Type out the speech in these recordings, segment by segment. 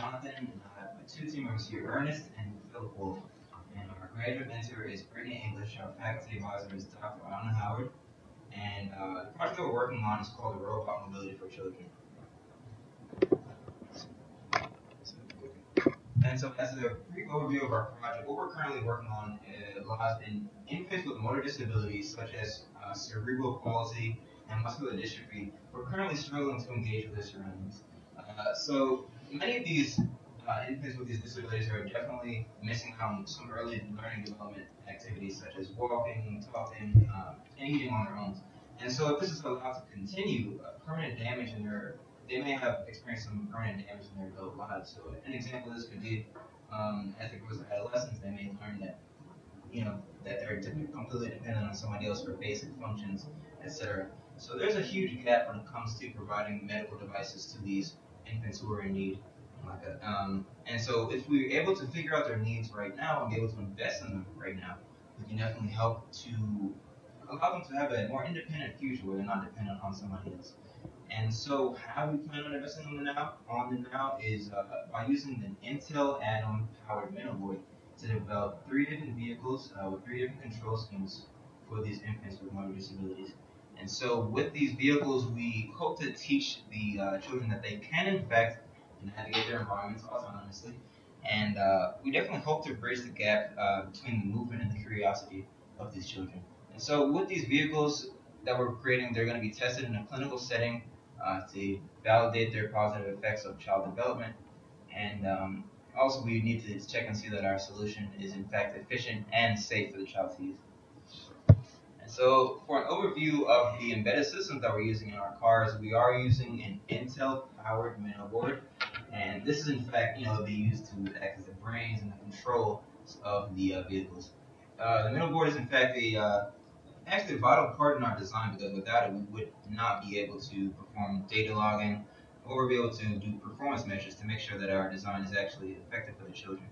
Jonathan, and I have my two team members here, Ernest and Philip Wolf. And our graduate mentor is Brittany English. Our faculty advisor is Dr. Anna Howard. And the project that we're working on is called the Robot Mobility for Children. And so, as a brief overview of our project, what we're currently working on lies in infants with motor disabilities such as cerebral palsy and muscular dystrophy. We're currently struggling to engage with their surroundings. So, many of these infants with these disabilities are definitely missing out on some early learning development activities such as walking, talking, and eating on their own. And so, if this is allowed to continue, permanent damage in their they may have experienced some permanent damage in their adult lives. So an example of this could be, as they grow to adolescence, they may learn that, that they're completely dependent on somebody else for basic functions, etc. So there's a huge gap when it comes to providing medical devices to these infants who are in need. And so if we're able to figure out their needs right now and be able to invest in them right now, we can definitely help to allow them to have a more independent future where they're not dependent on somebody else. And so how we plan on investing on them now is by using an Intel Atom powered mental board to develop three different vehicles with three different control schemes for these infants with motor disabilities. And so with these vehicles, we hope to teach the children that they can, in fact, navigate their environments autonomously. And we definitely hope to bridge the gap between the movement and the curiosity of these children. And so with these vehicles that we're creating, they're going to be tested in a clinical setting to validate their positive effects of child development. And also we need to check and see that our solution is in fact efficient and safe for the child to use. And so for an overview of the embedded systems that we're using in our cars, we are using an Intel powered mental board. And this is in fact, it'll be used to act as the brains and the control of the vehicles. The mental board is in fact actually a vital part in our design, because without it we would not be able to perform data logging or be able to do performance measures to make sure that our design is actually effective for the children.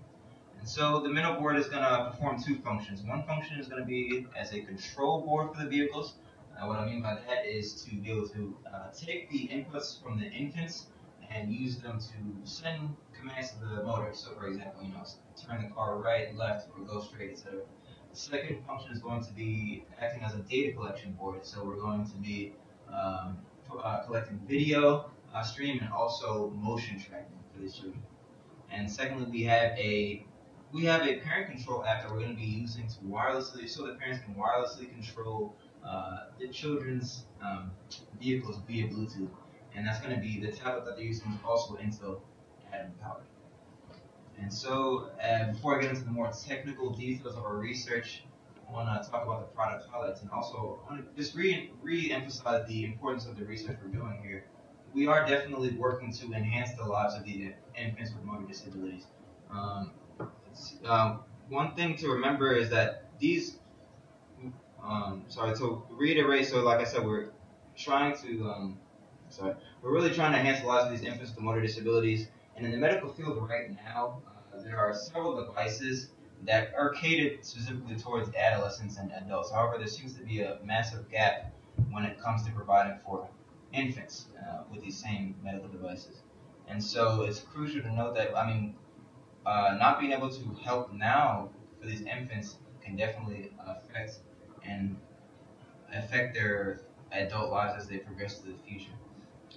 And so the mental board is going to perform two functions. One function is going to be as a control board for the vehicles. What I mean by that is to be able to take the inputs from the infants and use them to send commands to the motor. So for example, turn the car right, left, or go straight, etc. The second function is going to be acting as a data collection board. So we're going to be collecting video stream and also motion tracking for these children. And secondly, we have a parent control app that we're going to be using to wirelessly, so that parents can wirelessly control the children's vehicles via Bluetooth. And that's going to be the tablet that they're using is also Intel Atom powered. And so, before I get into the more technical details of our research, I want to talk about the product highlights, and also I want to just re-emphasize the importance of the research we're doing here. We are definitely working to enhance the lives of the infants with motor disabilities. One thing to remember is that these, to reiterate, so like I said, we're really trying to enhance the lives of these infants with motor disabilities. And in the medical field right now, there are several devices that are catered specifically towards adolescents and adults. However, there seems to be a massive gap when it comes to providing for infants with these same medical devices. And so it's crucial to note that, not being able to help now for these infants can definitely affect their adult lives as they progress to the future.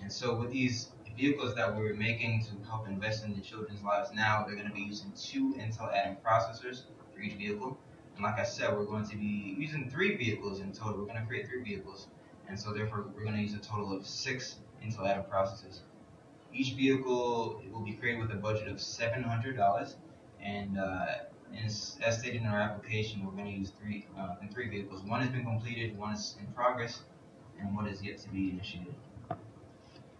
And so with these vehicles that we're making to help invest in the children's lives now, they're going to be using two Intel Atom processors for each vehicle. And like I said, we're going to be using three vehicles in total. We're going to create three vehicles. And so therefore, we're going to use a total of 6 Intel Atom processors. Each vehicle will be created with a budget of $700. And as stated in our application, we're going to use three vehicles. One has been completed, one is in progress, and one is yet to be initiated.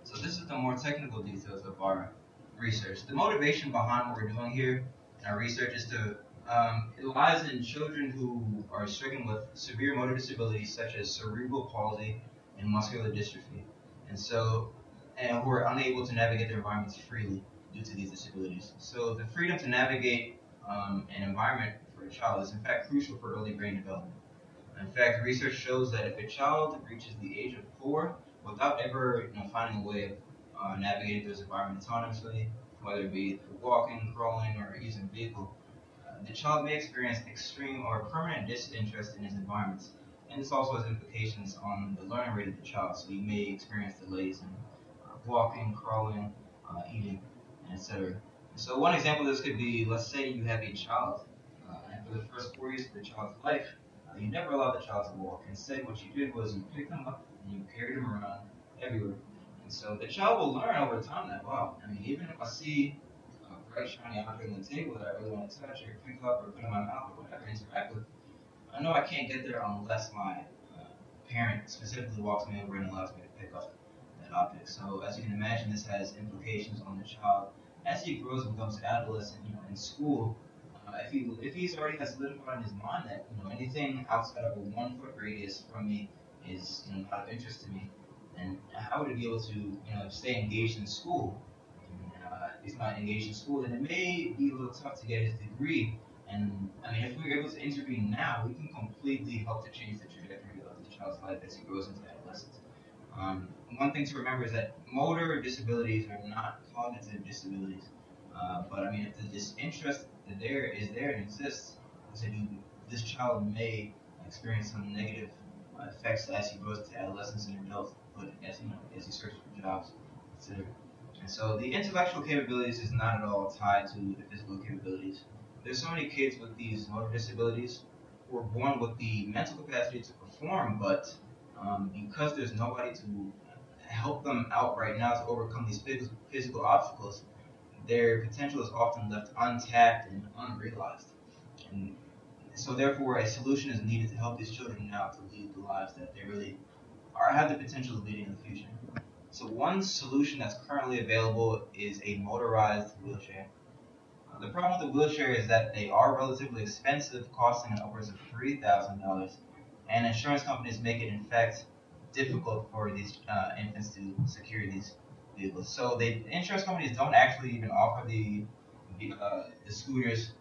So this is the more technical details of our research. The motivation behind what we're doing here in our research is it lies in children who are stricken with severe motor disabilities such as cerebral palsy and muscular dystrophy, and who are unable to navigate their environments freely due to these disabilities. So the freedom to navigate an environment for a child is in fact crucial for early brain development. In fact, research shows that if a child reaches the age of 4 without ever finding a way of navigating through his environment autonomously, whether it be through walking, crawling, or using a vehicle. The child may experience extreme or permanent disinterest in his environments, and this also has implications on the learning rate of the child. So you may experience delays in walking, crawling, eating, and etc. So one example of this could be, let's say you have a child, and for the first 4 years of the child's life, you never allowed the child to walk. Instead, what you did was you picked them up and you carried them around everywhere. And so the child will learn over time that, wow, I mean, even if I see a bright shiny object on the table that I really want to touch or pick up or put in my mouth or whatever, interact with, I know I can't get there unless my parent specifically walks me over and allows me to pick up that object. So as you can imagine, this has implications on the child as he grows and becomes adolescent. In school, if he's already has solidified in his mind that anything outside of a 1 foot radius from me is not of interest to me, then how would he be able to stay engaged in school? If he's not engaged in school, then it may be a little tough to get his degree. And I mean, if we're able to intervene now, we can completely help to change the trajectory of the child's life as he grows into adolescence. One thing to remember is that motor disabilities are not cognitive disabilities. But I mean, if the disinterest is there and exists, this child may experience some negative effects as he grows to adolescence and adulthood, as he searches for jobs, etc. And so the intellectual capabilities is not at all tied to the physical capabilities. There's so many kids with these motor disabilities who are born with the mental capacity to perform, but because there's nobody to help them out right now to overcome these physical obstacles, their potential is often left untapped and unrealized. And so therefore a solution is needed to help these children now to lead the lives that they really have the potential of leading in the future. So one solution that's currently available is a motorized wheelchair. The problem with the wheelchair is that they are relatively expensive, costing upwards of $3,000, and insurance companies make it, in fact, difficult for these infants to secure these vehicles. So the insurance companies don't actually even offer the wheelchairs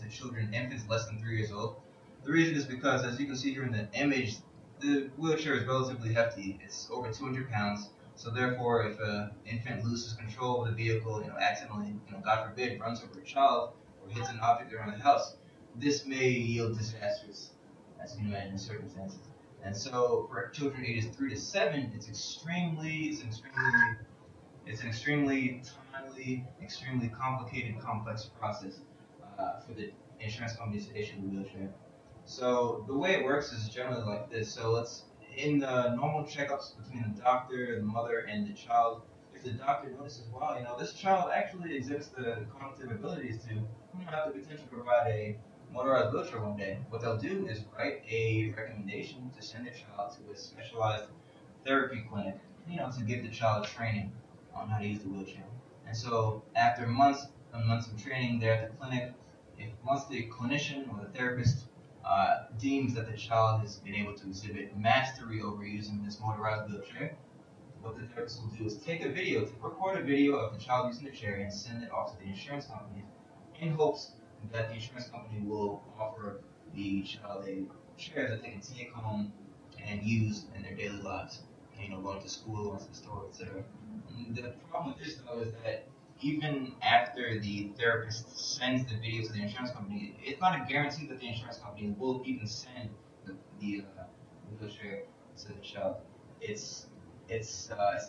to infants less than 3 years old. The reason is because, as you can see here in the image, the wheelchair is relatively hefty. It's over 200 pounds. So therefore, if an infant loses control of the vehicle, accidentally, God forbid, runs over a child or hits an object around the house, this may yield disasters, as you can imagine, circumstances. And so, for children ages 3 to 7, it's an extremely timely, extremely complicated, complex process for the insurance companies to issue the wheelchair. So the way it works is generally like this. So in the normal checkups between the doctor, the mother, and the child, if the doctor notices, wow, this child actually exhibits the cognitive abilities to have the potential to provide a motorized wheelchair one day, what they'll do is write a recommendation to send the child to a specialized therapy clinic, to give the child training on how to use the wheelchair. And so after months and months of training there at the clinic, once the clinician or the therapist deems that the child has been able to exhibit mastery over using this motorized wheelchair, what the therapist will do is record a video of the child using the chair and send it off to the insurance company in hopes that the insurance company will offer the child a chair that they can take home and use in their daily lives. Going to school, going to the store, etc. The problem with this, though, is that even after the therapist sends the video to the insurance company, it's not a guarantee that the insurance company will even send the wheelchair to the child. It's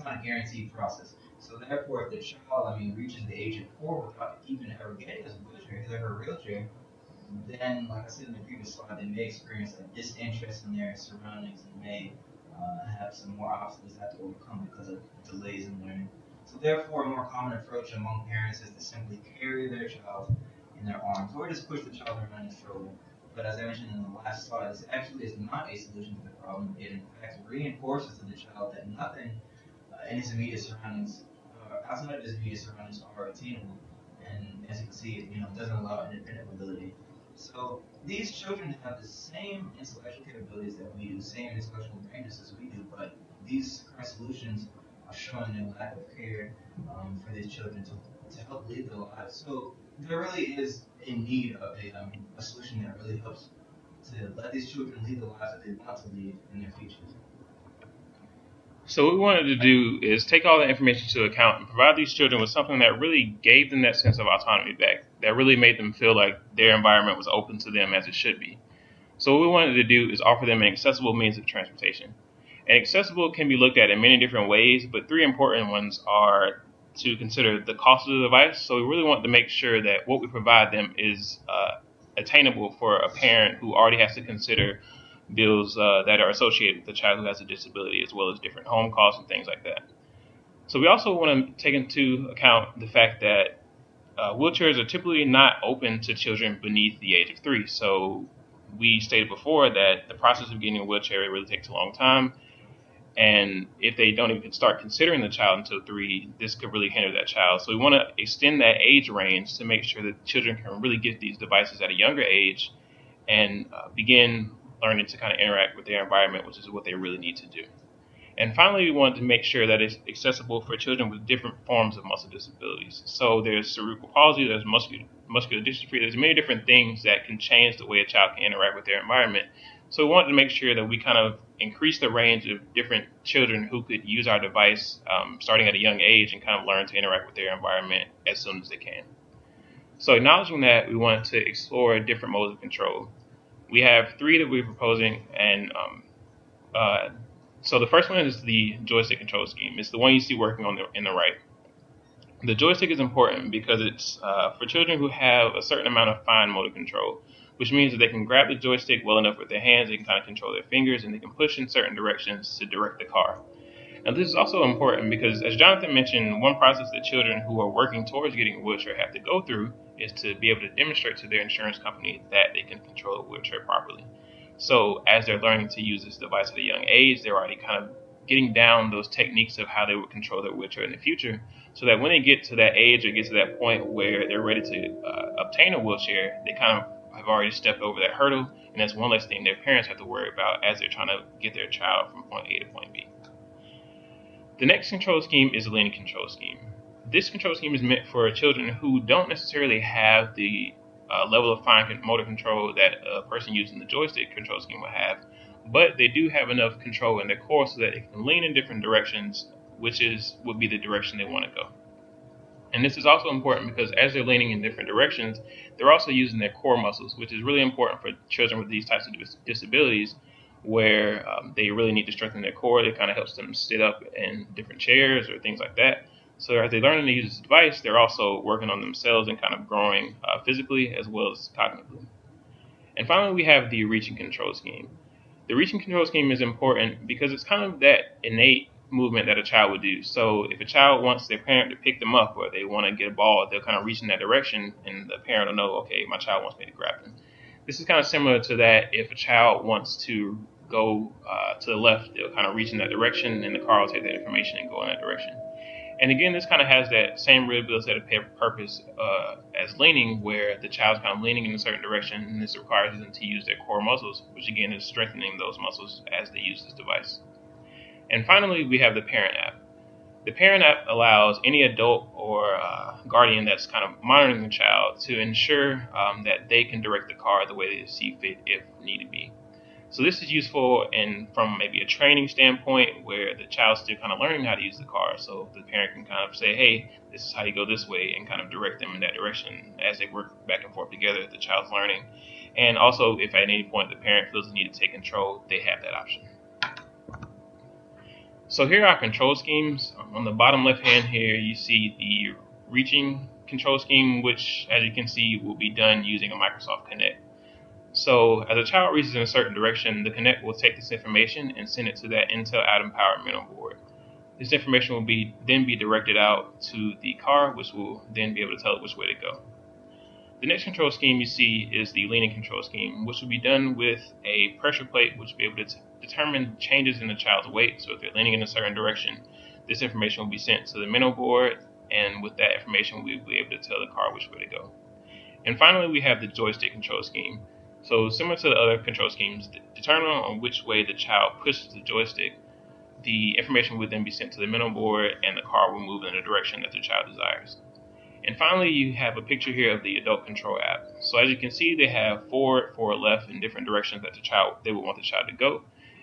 not a guaranteed process. So therefore, if the child, reaches the age of 4 without even ever getting his or her wheelchair, then, like I said in the previous slide, they may experience a disinterest in their surroundings and may have some more obstacles they have to overcome because of delays in learning. So therefore, a more common approach among parents is to simply carry their child in their arms or just push the child around in a stroller. But as I mentioned in the last slide, this actually is not a solution to the problem. It in fact reinforces to the child that nothing in his immediate surroundings, outside of his immediate surroundings, are attainable. And as you can see, it doesn't allow independent mobility. So these children have the same intellectual capabilities that we do, same intellectual brains as we do, but these current solutions are showing a lack of care for these children to help lead their lives. So there really is in need of a solution that really helps to let these children lead the lives that they want to lead in their futures. So what we wanted to do is take all the information into account and provide these children with something that really gave them that sense of autonomy back, that really made them feel like their environment was open to them as it should be. So what we wanted to do is offer them an accessible means of transportation. And accessible can be looked at in many different ways, but three important ones are to consider the cost of the device. So we really want to make sure that what we provide them is attainable for a parent who already has to consider bills that are associated with the child who has a disability, as well as different home costs and things like that. So we also want to take into account the fact that wheelchairs are typically not open to children beneath the age of 3. So we stated before that the process of getting a wheelchair really takes a long time. And if they don't even start considering the child until 3, this could really hinder that child. So we want to extend that age range to make sure that children can really get these devices at a younger age and begin learning to kind of interact with their environment, which is what they really need to do. And finally, we want to make sure that it's accessible for children with different forms of muscle disabilities. So there's cerebral palsy, there's muscular dystrophy, there's many different things that can change the way a child can interact with their environment. So we wanted to make sure that we kind of increase the range of different children who could use our device starting at a young age and kind of learn to interact with their environment as soon as they can. So acknowledging that, we wanted to explore different modes of control. We have 3 that we're proposing, and so the first one is the joystick control scheme. It's the one you see working on in the right. The joystick is important because it's for children who have a certain amount of fine motor control, which means that they can grab the joystick well enough with their hands, they can kind of control their fingers, and they can push in certain directions to direct the car. Now, this is also important because, as Jonathan mentioned, one process that children who are working towards getting a wheelchair have to go through is to be able to demonstrate to their insurance company that they can control a wheelchair properly. So as they're learning to use this device at a young age, they're already kind of getting down those techniques of how they would control their wheelchair in the future, so that when they get to that age or get to that point where they're ready to obtain a wheelchair, they kind of have already stepped over that hurdle, and that's one less thing their parents have to worry about as they're trying to get their child from point A to point B. The next control scheme is the leaning control scheme. This control scheme is meant for children who don't necessarily have the level of fine motor control that a person using the joystick control scheme will have, but they do have enough control in their core so that they can lean in different directions, which would be the direction they want to go. And this is also important because as they're leaning in different directions, they're also using their core muscles, which is really important for children with these types of disabilities, where they really need to strengthen their core. It kind of helps them sit up in different chairs or things like that. So as they learn to use this device, they're also working on themselves and kind of growing physically as well as cognitively. And finally, we have the reaching control scheme. The reaching control scheme is important because it's kind of that innate movement that a child would do. So if a child wants their parent to pick them up or they want to get a ball, they'll kind of reach in that direction, and the parent will know, okay, my child wants me to grab them. This is kind of similar to that if a child wants to go to the left, they'll kind of reach in that direction, and the car will take that information and go in that direction. And again, this kind of has that same rehabilitative purpose as leaning, where the child's kind of leaning in a certain direction, and this requires them to use their core muscles, which again is strengthening those muscles as they use this device. And finally, we have the Parent app. The Parent app allows any adult or guardian that's kind of monitoring the child to ensure that they can direct the car the way they see fit if need be. So this is useful from maybe a training standpoint where the child's still kind of learning how to use the car. So the parent can kind of say, hey, this is how you go this way, and kind of direct them in that direction as they work back and forth together, the child's learning. And also, if at any point the parent feels the need to take control, they have that option. So here are our control schemes. On the bottom left hand here, you see the reaching control scheme, which, as you can see, will be done using a Microsoft Kinect. So as a child reaches in a certain direction, the Kinect will take this information and send it to that Intel Atom powered mental board. This information will then be directed out to the car, which will then be able to tell it which way to go. The next control scheme you see is the leaning control scheme, which will be done with a pressure plate, which will be able to determine changes in the child's weight. So if they're leaning in a certain direction, this information will be sent to the mental board, and with that information, we'll be able to tell the car which way to go. And finally, we have the joystick control scheme. So similar to the other control schemes, determining on which way the child pushes the joystick, the information will then be sent to the mental board, and the car will move in the direction that the child desires. And finally, you have a picture here of the adult control app. So as you can see, they have forward, left, in different directions that they would want the child to go.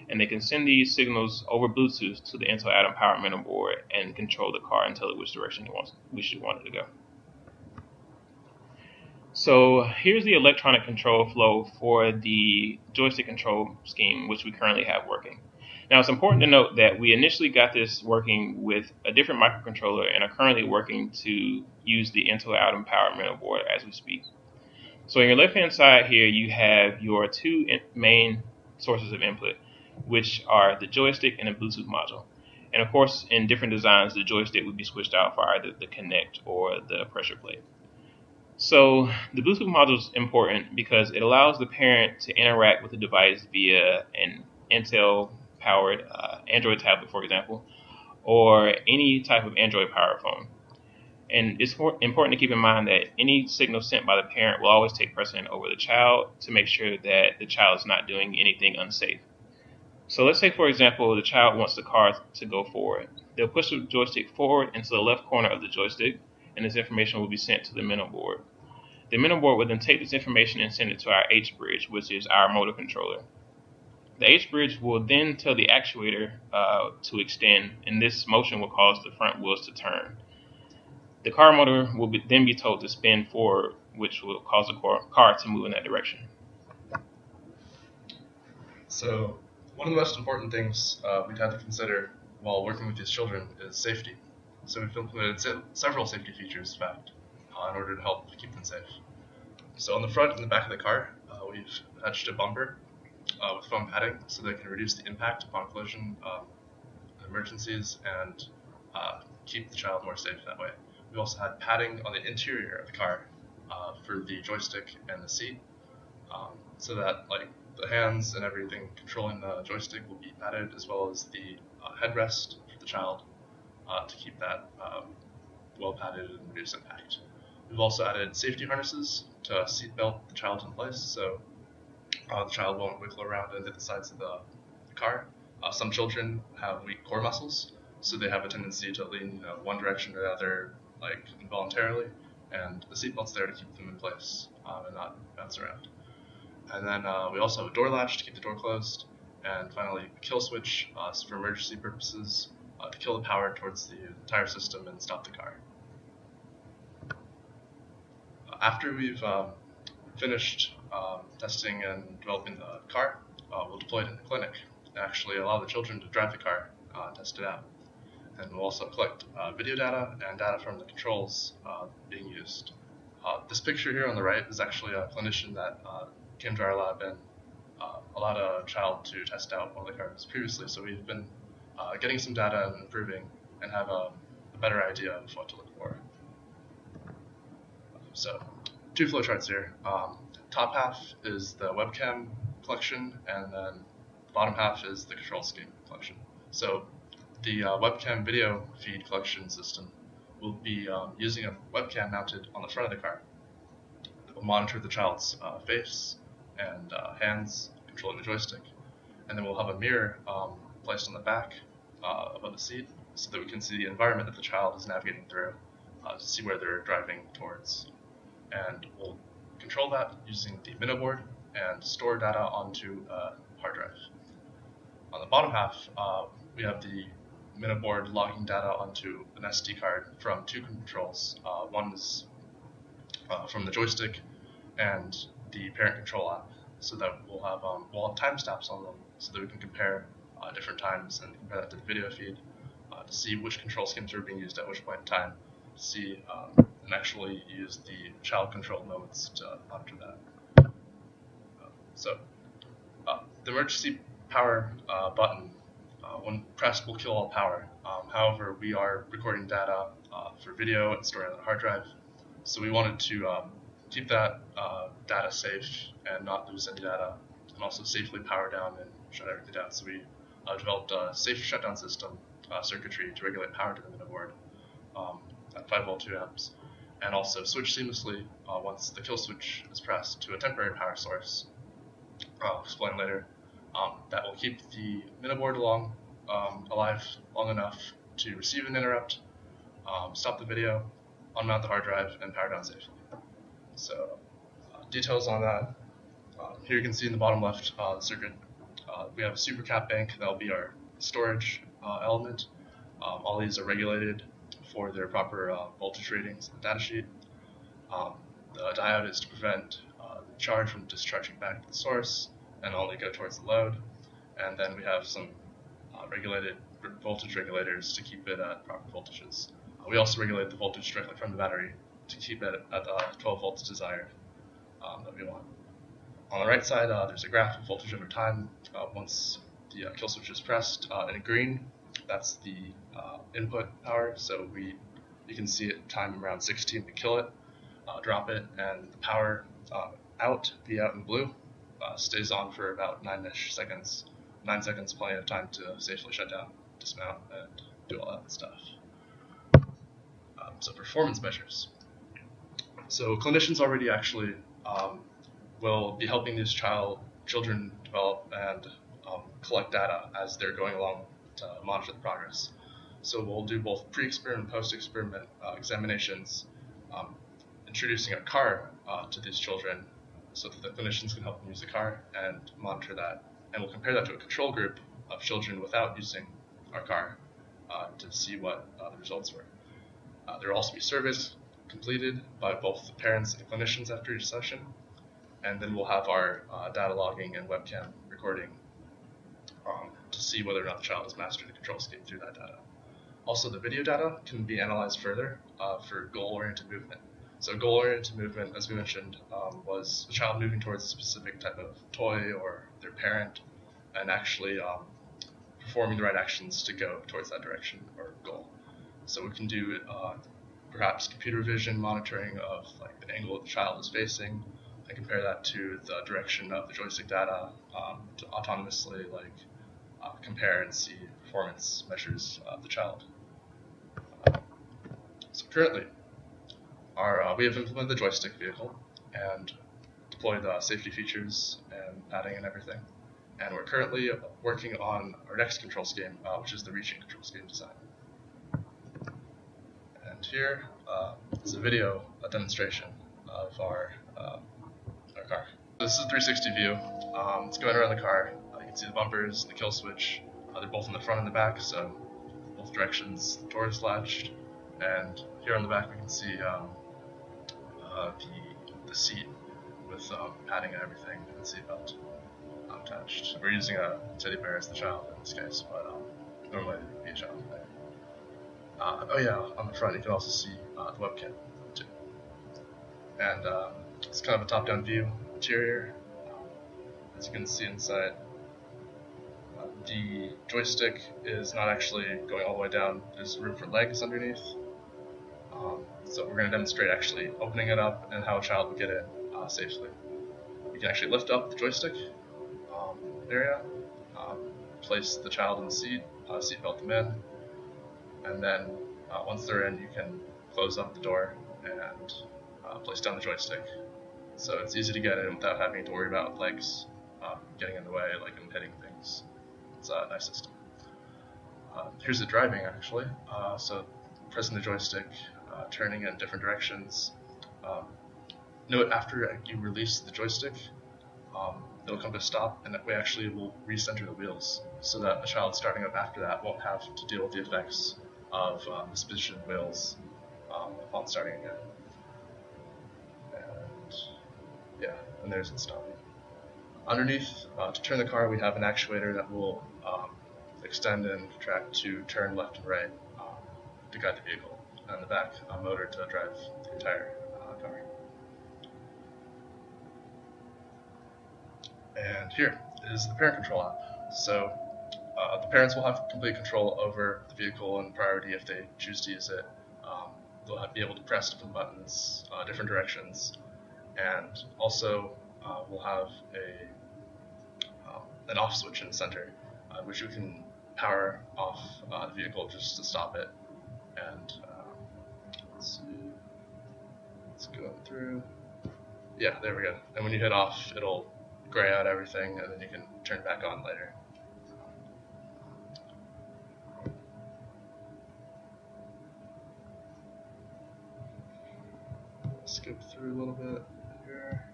and they can send these signals over Bluetooth to the Intel Atom Power Mental Board and control the car and tell it which direction we should want it to go. So here's the electronic control flow for the joystick control scheme, which we currently have working. Now, it's important to note that we initially got this working with a different microcontroller and are currently working to use the Intel Atom Power Mental Board as we speak. So on your left-hand side here, you have your two main sources of input, which are the joystick and the Bluetooth module. And of course, in different designs, the joystick would be switched out for either the Connect or the pressure plate. So the Bluetooth module is important because it allows the parent to interact with the device via an Intel-powered Android tablet, for example, or any type of Android-powered phone. And it's important to keep in mind that any signal sent by the parent will always take precedent over the child to make sure that the child is not doing anything unsafe. So let's say, for example, the child wants the car to go forward. They'll push the joystick forward into the left corner of the joystick, and this information will be sent to the mental board. The mental board will then take this information and send it to our H-bridge, which is our motor controller. The H-bridge will then tell the actuator to extend, and this motion will cause the front wheels to turn. The car motor will then be told to spin forward, which will cause the car to move in that direction. So one of the most important things we've had to consider while working with these children is safety. So we've implemented several safety features, in fact, in order to help keep them safe. So on the front and the back of the car, we've attached a bumper with foam padding so they can reduce the impact upon collision emergencies and keep the child more safe that way. We also had padding on the interior of the car for the joystick and the seat, so that the hands and everything controlling the joystick will be padded, as well as the headrest for the child to keep that well padded and reduce impact. We've also added safety harnesses to seatbelt the child in place, so the child won't wiggle around and hit the sides of the car. Some children have weak core muscles, so they have a tendency to lean one direction or the other, involuntarily, and the seatbelt's there to keep them in place and not bounce around. And then we also have a door latch to keep the door closed, and finally a kill switch for emergency purposes to kill the power towards the entire system and stop the car. After we've finished testing and developing the car, we'll deploy it in the clinic and actually allow the children to drive the car and test it out. And we'll also collect video data and data from the controls being used. This picture here on the right is actually a clinician that came to our lab and allowed a child to test out one of the cars previously. So we've been getting some data and improving and have a better idea of what to look for. So, two flowcharts here. Top half is the webcam collection, and then the bottom half is the control scheme collection. So, the webcam video feed collection system will be using a webcam mounted on the front of the car. It will monitor the child's face and hands controlling the joystick, and then we'll have a mirror placed on the back above the seat so that we can see the environment that the child is navigating through to see where they're driving towards. And we'll control that using the MinoBoard and store data onto a hard drive. On the bottom half, we have the MinoBoard logging data onto an SD card from two controls. One is from the joystick and the parent control app, so that we'll have timestamps on them so that we can compare different times and compare that to the video feed to see which control schemes are being used at which point in time, to see and actually use the child control modes to monitor that. The emergency power button, when pressed, will kill all power. However, we are recording data for video and storing it on a hard drive, so we wanted to keep that data safe and not lose any data, and also safely power down and shut everything down. So we developed a safe shutdown system circuitry to regulate power to the MinoBoard at 5 volt 2 amps, and also switch seamlessly once the kill switch is pressed to a temporary power source. I'll explain later. That will keep the MinoBoard alive long enough to receive an interrupt, stop the video, unmount the hard drive, and power down safely. So details on that. Here you can see in the bottom left the circuit We have a supercap bank that will be our storage element. All these are regulated for their proper voltage ratings in the datasheet. The diode is to prevent the charge from discharging back to the source and only go towards the load. And then we have some regulated voltage regulators to keep it at proper voltages. We also regulate the voltage directly from the battery to keep it at 12 volts desired that we want. On the right side, there's a graph of voltage over time. Once the kill switch is pressed in green, that's the input power. So you can see it time around 16 to kill it, drop it, and the power out, V out in blue, stays on for about 9-ish seconds. 9 seconds, plenty of time to safely shut down, dismount, and do all that stuff. So performance measures. So clinicians already actually will be helping these children develop and collect data as they're going along to monitor the progress. So we'll do both pre-experiment and post-experiment examinations, introducing a car to these children so that the clinicians can help them use the car and monitor that. And we'll compare that to a control group of children without using our car to see what the results were. There will also be surveys completed by both the parents and clinicians after each session. And then we'll have our data logging and webcam recording to see whether or not the child has mastered the control scheme through that data. Also, the video data can be analyzed further for goal-oriented movement. So goal-oriented movement, as we mentioned, was a child moving towards a specific type of toy or their parent and actually performing the right actions to go towards that direction or goal. So we can do perhaps computer vision monitoring of like the angle the child is facing and compare that to the direction of the joystick data to autonomously compare and see performance measures of the child. So currently, we have implemented the joystick vehicle and deployed safety features and padding and everything. And we're currently working on our next control scheme, which is the reaching control scheme design. And here is a video, a demonstration of our car. This is a 360 view. It's going around the car. You can see the bumpers, the kill switch. They're both in the front and the back, so both directions. The door is latched, and here on the back we can see the seat with padding and everything, and the seatbelt attached. We're using a teddy bear as the child in this case, but normally it would be a child there. Oh yeah, on the front you can also see the webcam too. And it's kind of a top-down view interior. As you can see inside, the joystick is not actually going all the way down. There's room for legs underneath. So we're going to demonstrate actually opening it up and how a child would get in safely. You can actually lift up the joystick area, place the child in the seat, seatbelt them in, and then once they're in, you can close up the door and place down the joystick. So it's easy to get in without having to worry about legs getting in the way, and hitting things. It's a nice system. Here's the driving actually. So pressing the joystick, turning in different directions. Note after you release the joystick, it'll come to a stop, and that way actually will recenter the wheels so that a child starting up after that won't have to deal with the effects of mispositioned wheels upon starting again. And yeah, and there's it stopping. Underneath, to turn the car, we have an actuator that will extend and contract to turn left and right to guide the vehicle, and the back motor to drive the entire car. And here is the parent control app. So the parents will have complete control over the vehicle and priority if they choose to use it. They'll be able to press different buttons, different directions, and also we'll have an off switch in the center, which you can power off the vehicle just to stop it. And let's see, it's going through. Yeah, there we go. And when you hit off, it'll gray out everything, and then you can turn it back on later. Skip through a little bit here.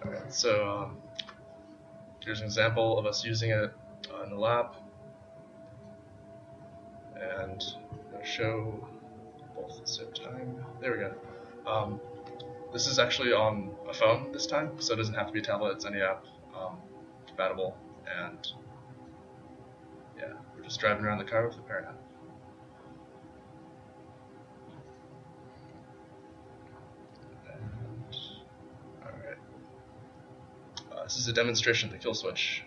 Alright. So here's an example of us using it in the lab. And I'm going to show both at the same time. There we go. This is actually on a phone this time, so it doesn't have to be a tablet. It's any app compatible. And yeah, we're just driving around the car with the parent app. This is a demonstration of the kill switch.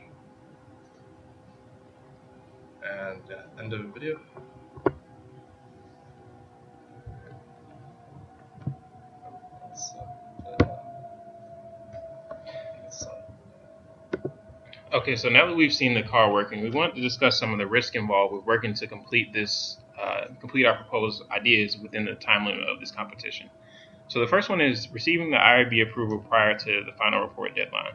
And end of video. Okay, so now that we've seen the car working, we wanted to discuss some of the risk involved with working to complete this, complete our proposed ideas within the time limit of this competition. So the first one is receiving the IRB approval prior to the final report deadline.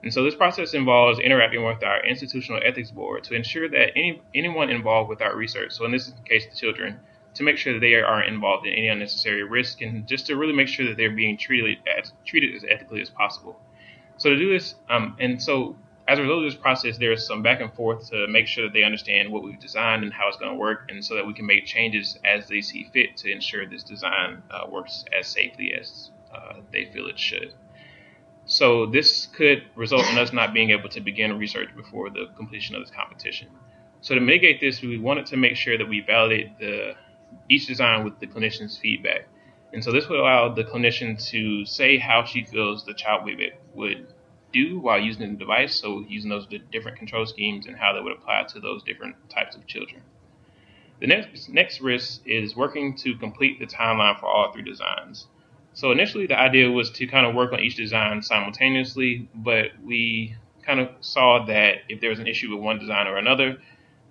And so this process involves interacting with our institutional ethics board to ensure that anyone involved with our research, so in this case the children, to make sure that they aren't involved in any unnecessary risk and just to really make sure that they're being treated as ethically as possible. So to do this, and so as a result of this process, there's some back and forth to make sure that they understand what we've designed and how it's going to work, and so that we can make changes as they see fit to ensure this design works as safely as they feel it should. So this could result in us not being able to begin research before the completion of this competition. So to mitigate this, we wanted to make sure that we validate each design with the clinician's feedback. And so this would allow the clinician to say how she feels the child would do while using the device, so using those different control schemes and how they would apply to those different types of children. The next risk is working to complete the timeline for all three designs. So initially the idea was to kind of work on each design simultaneously, but we kind of saw that if there was an issue with one design or another,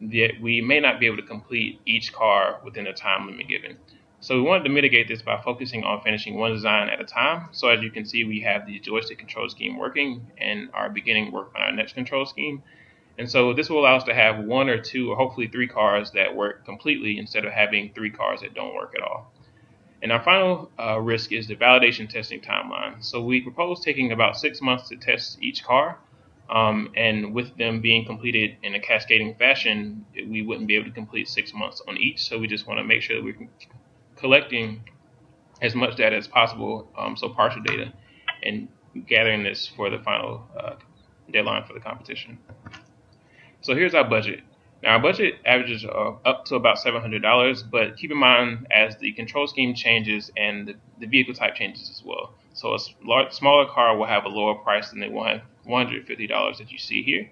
that we may not be able to complete each car within the time limit given. So we wanted to mitigate this by focusing on finishing one design at a time. So as you can see, we have the joystick control scheme working and are beginning work on our next control scheme. And so this will allow us to have one or two or hopefully three cars that work completely instead of having three cars that don't work at all. And our final risk is the validation testing timeline. So we propose taking about 6 months to test each car. And with them being completed in a cascading fashion, we wouldn't be able to complete 6 months on each. So we just want to make sure that we're collecting as much data as possible, so partial data, and gathering this for the final deadline for the competition. So here's our budget. Now our budget averages up to about $700, but keep in mind as the control scheme changes and the vehicle type changes as well. So a smaller car will have a lower price than the $150 that you see here.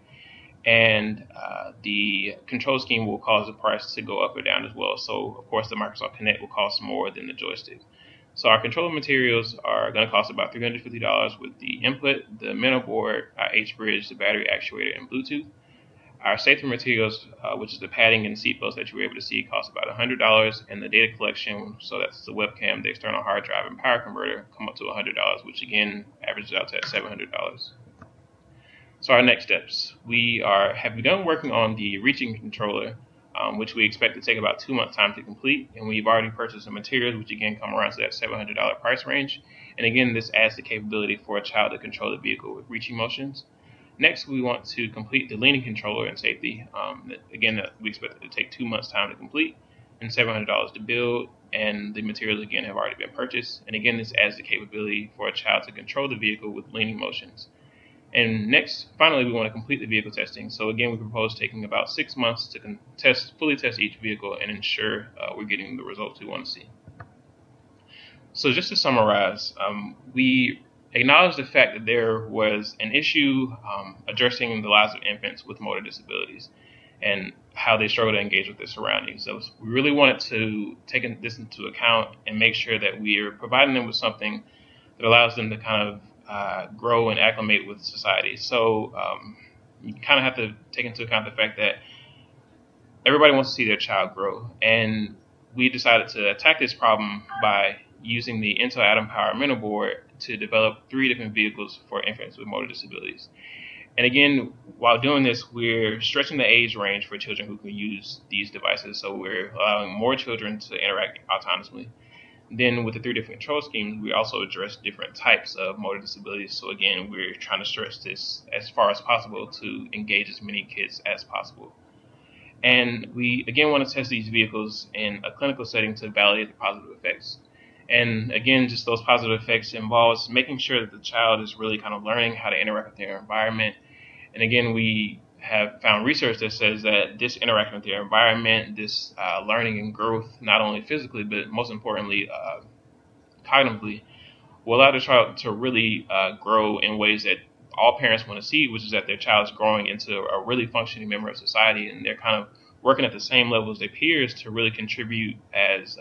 And the control scheme will cause the price to go up or down as well. So of course the Microsoft Kinect will cost more than the joystick. So our controller materials are going to cost about $350 with the input, the mental board, our H-bridge, the battery actuator, and Bluetooth. Our safety materials, which is the padding and seatbelts that you were able to see, cost about $100, and the data collection, so that's the webcam, the external hard drive, and power converter, come up to $100, which again averages out to $700. So our next steps, we have begun working on the reaching controller, which we expect to take about 2 months time to complete, and we've already purchased the materials, which again come around to that $700 price range. And again, this adds the capability for a child to control the vehicle with reaching motions. Next, we want to complete the leaning controller and safety. Again, we expect it to take 2 months time to complete and $700 to build, and the materials again have already been purchased. And again, this adds the capability for a child to control the vehicle with leaning motions. And next, finally, we want to complete the vehicle testing. So again, we propose taking about 6 months to fully test each vehicle and ensure we're getting the results we want to see. So just to summarize, we acknowledge the fact that there was an issue addressing the lives of infants with motor disabilities and how they struggle to engage with their surroundings. So we really wanted to take this into account and make sure that we are providing them with something that allows them to kind of grow and acclimate with society. So you kind of have to take into account the fact that everybody wants to see their child grow. And we decided to attack this problem by using the Intel Atom Power mental board to develop 3 different vehicles for infants with motor disabilities. And again, while doing this, we're stretching the age range for children who can use these devices. So we're allowing more children to interact autonomously. Then with the 3 different control schemes, we also address different types of motor disabilities. So again, we're trying to stress this as far as possible to engage as many kids as possible. And we again want to test these vehicles in a clinical setting to validate the positive effects. And again, just those positive effects involves making sure that the child is really kind of learning how to interact with their environment. And again, we have found research that says that this interaction with their environment, this learning and growth, not only physically, but most importantly, cognitively, will allow the child to really grow in ways that all parents want to see, which is that their child's growing into a really functioning member of society, and they're kind of working at the same level as their peers to really contribute as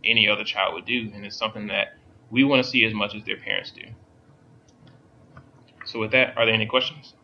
any other child would do. And it's something that we want to see as much as their parents do. So with that, are there any questions?